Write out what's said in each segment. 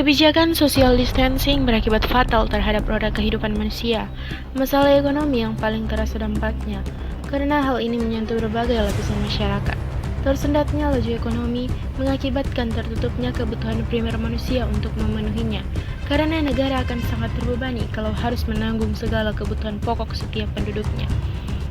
Kebijakan social distancing berakibat fatal terhadap roda kehidupan manusia. Masalah ekonomi yang paling terasa dampaknya, karena hal ini menyentuh berbagai lapisan masyarakat. Tersendatnya laju ekonomi mengakibatkan tertutupnya kebutuhan primer manusia untuk memenuhinya, karena negara akan sangat terbebani kalau harus menanggung segala kebutuhan pokok setiap penduduknya.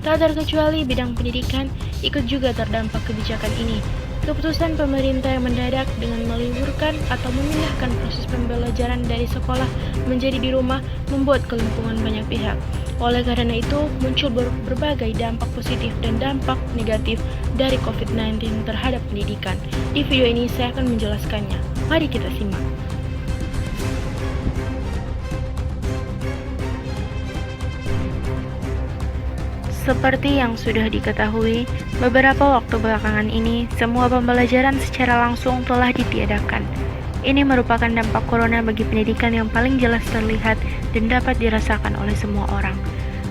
Tak terkecuali bidang pendidikan ikut juga terdampak kebijakan ini. Keputusan pemerintah yang mendadak dengan meliburkan atau memindahkan proses pembelajaran dari sekolah menjadi di rumah membuat kelumpuhan banyak pihak. Oleh karena itu, muncul berbagai dampak positif dan dampak negatif dari COVID-19 terhadap pendidikan. Di video ini saya akan menjelaskannya. Mari kita simak. Seperti yang sudah diketahui, beberapa waktu belakangan ini, semua pembelajaran secara langsung telah ditiadakan. Ini merupakan dampak corona bagi pendidikan yang paling jelas terlihat dan dapat dirasakan oleh semua orang.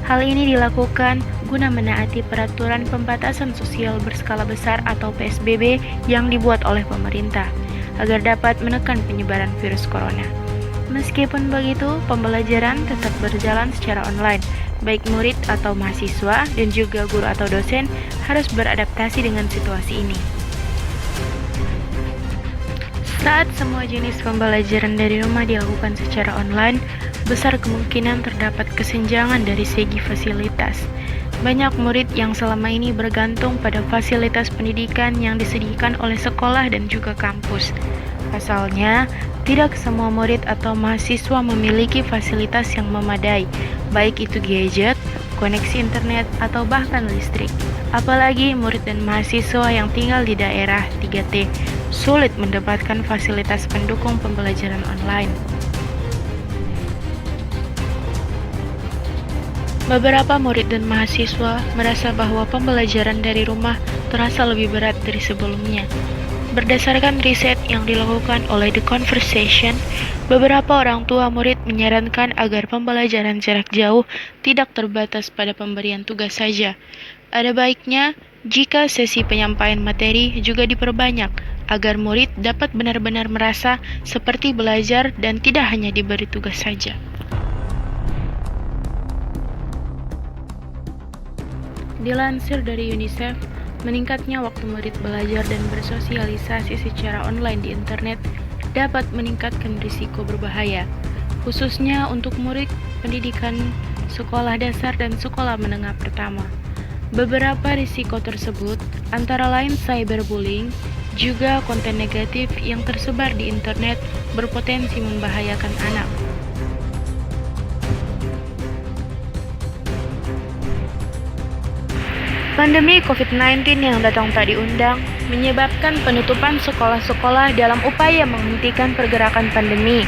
Hal ini dilakukan guna menaati peraturan pembatasan sosial berskala besar atau PSBB yang dibuat oleh pemerintah, agar dapat menekan penyebaran virus corona. Meskipun begitu, pembelajaran tetap berjalan secara online. Baik murid atau mahasiswa dan juga guru atau dosen harus beradaptasi dengan situasi ini. Saat semua jenis pembelajaran dari rumah dilakukan secara online, besar kemungkinan terdapat kesenjangan dari segi fasilitas. Banyak murid yang selama ini bergantung pada fasilitas pendidikan yang disediakan oleh sekolah dan juga kampus. Pasalnya, tidak semua murid atau mahasiswa memiliki fasilitas yang memadai, baik itu gadget, koneksi internet, atau bahkan listrik. Apalagi murid dan mahasiswa yang tinggal di daerah 3T sulit mendapatkan fasilitas pendukung pembelajaran online. Beberapa murid dan mahasiswa merasa bahwa pembelajaran dari rumah terasa lebih berat dari sebelumnya. Berdasarkan riset yang dilakukan oleh The Conversation, beberapa orang tua murid menyarankan agar pembelajaran jarak jauh tidak terbatas pada pemberian tugas saja. Ada baiknya jika sesi penyampaian materi juga diperbanyak, agar murid dapat benar-benar merasa seperti belajar dan tidak hanya diberi tugas saja. Dilansir dari UNICEF, meningkatnya waktu murid belajar dan bersosialisasi secara online di internet dapat meningkatkan risiko berbahaya, khususnya untuk murid pendidikan sekolah dasar dan sekolah menengah pertama. Beberapa risiko tersebut antara lain cyberbullying, juga konten negatif yang tersebar di internet berpotensi membahayakan anak. Pandemi COVID-19 yang datang tak diundang menyebabkan penutupan sekolah-sekolah dalam upaya menghentikan pergerakan pandemi.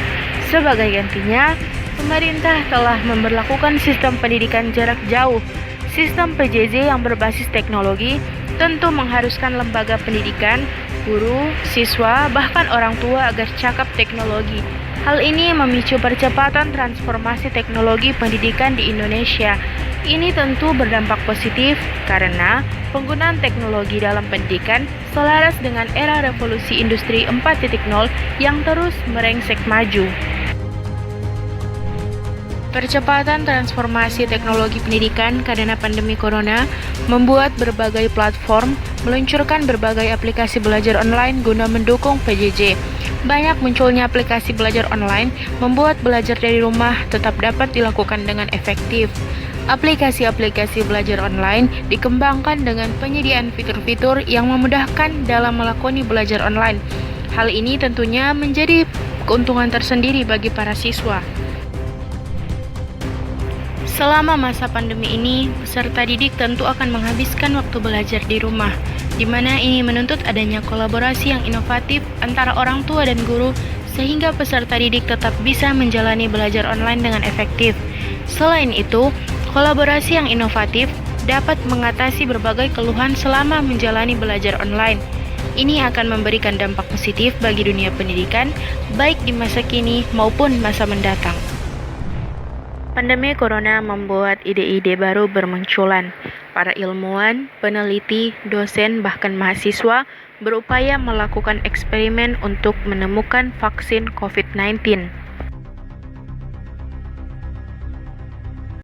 Sebagai gantinya, pemerintah telah memberlakukan sistem pendidikan jarak jauh. Sistem PJJ yang berbasis teknologi tentu mengharuskan lembaga pendidikan, guru, siswa, bahkan orang tua agar cakap teknologi. Hal ini memicu percepatan transformasi teknologi pendidikan di Indonesia. Ini tentu berdampak positif karena penggunaan teknologi dalam pendidikan selaras dengan era revolusi industri 4.0 yang terus merengsek maju. Percepatan transformasi teknologi pendidikan karena pandemi corona membuat berbagai platform meluncurkan berbagai aplikasi belajar online guna mendukung PJJ. Banyak munculnya aplikasi belajar online membuat belajar dari rumah tetap dapat dilakukan dengan efektif. Aplikasi-aplikasi belajar online dikembangkan dengan penyediaan fitur-fitur yang memudahkan dalam melakoni belajar online. Hal ini tentunya menjadi keuntungan tersendiri bagi para siswa. Selama masa pandemi ini, peserta didik tentu akan menghabiskan waktu belajar di rumah, di mana ini menuntut adanya kolaborasi yang inovatif antara orang tua dan guru, sehingga peserta didik tetap bisa menjalani belajar online dengan efektif. Selain itu, kolaborasi yang inovatif dapat mengatasi berbagai keluhan selama menjalani belajar online. Ini akan memberikan dampak positif bagi dunia pendidikan, baik di masa kini maupun masa mendatang. Pandemi corona membuat ide-ide baru bermunculan. Para ilmuwan, peneliti, dosen, bahkan mahasiswa berupaya melakukan eksperimen untuk menemukan vaksin COVID-19.